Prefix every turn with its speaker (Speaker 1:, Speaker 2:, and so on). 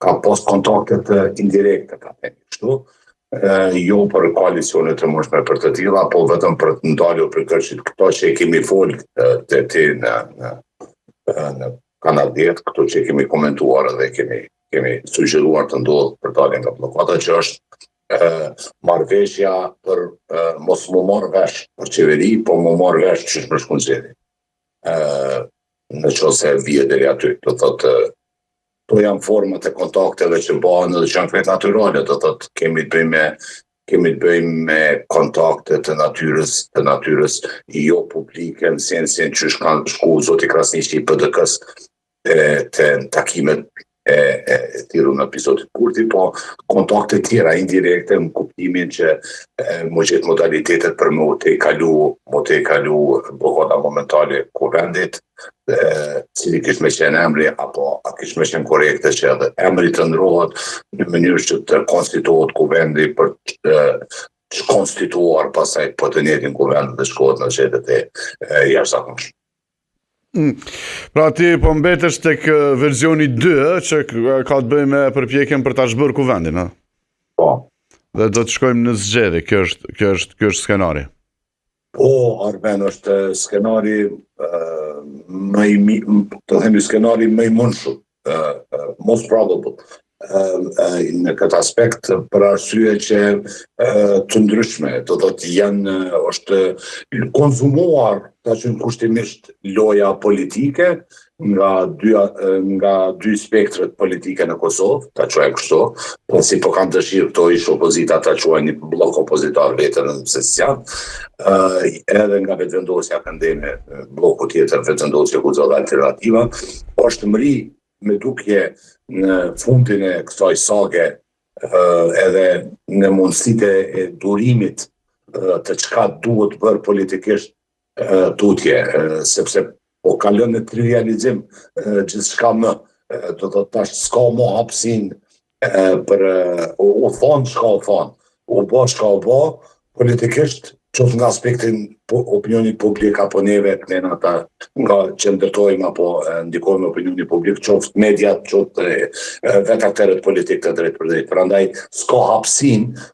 Speaker 1: ka pas kontaktet indirekte, ka thënë kështu, jo për koalicionet të mundshme për të tilla, po vetëm për të ndalur përkërshit këto që i kemi folë të ti në kanaljet, këto që kemi komentuar dhe kemi sugjeruar të ndodhë për daljen nga bllokada, që është marrëveshja për mos më marrë vesh për qeveri, po më marrë vesh që është për shkunxheri. Në qoftë se vije deri aty, do thotë to janë format e kontakteve që bëhen dhe që janë krejt natyrale, do thotë kemi të bëjmë me kontakte të natyrës jo publike, në sensin që kanë shku zoti Krasniqi i PDK-s të takimet e tiru në episodit Kurti, po kontakte tjera indirekte në kuptimin që më gjithë modalitetet për më të i kalu blokada momentale kuvendit, cili kish me qenë emri, apo a kish me qenë korekte që edhe emri të ndrohet në mënyrë që të konstituohet kuvendi për të konstituar pasaj po të njëjtin kuvend dhe shkohet në qytetet e jashtëzakonshme.
Speaker 2: Pra ti po mbetesh tek versioni 2 që ka të bëjë me përpjekjen për ta zhbërë kuvendin, a?
Speaker 1: Po.
Speaker 2: Dhe do të shkojmë në zgjedhje, kjo është skenari.
Speaker 1: Po, Arben, është skenari të themi skenari më i mundshëm, most probable, në këtë aspekt për arsye që të ndryshme, do të është konzumuar ta qenë kushtimisht loja politike nga dy spektret politike në Kosovë, ta quajmë kështu, po si po kanë dëshirë këto ish opozita ta quajnë një blok opozitar vetën nëse s'janë, edhe nga vetëvendosja akademe, bloku tjetër vetëvendosje Guxova Alternativa, është mri me dukje në fundin e kësaj sage edhe në mundësitë e durimit të çka duhet bërë politikisht tutje, sepse po ka lënë në trivializim gjithçka më, do të tash s'ka më hapësinë për u thonë çka u thonë, u bë çka u bë, politikisht qoftë nga aspektin opinionit publik apo neve ata nga që ndërtojmë apo ndikojmë opinionit publik, qoftë mediat, qoftë vetë aktorët politik të drejtë për drejtë. Prandaj s'ka hapësinë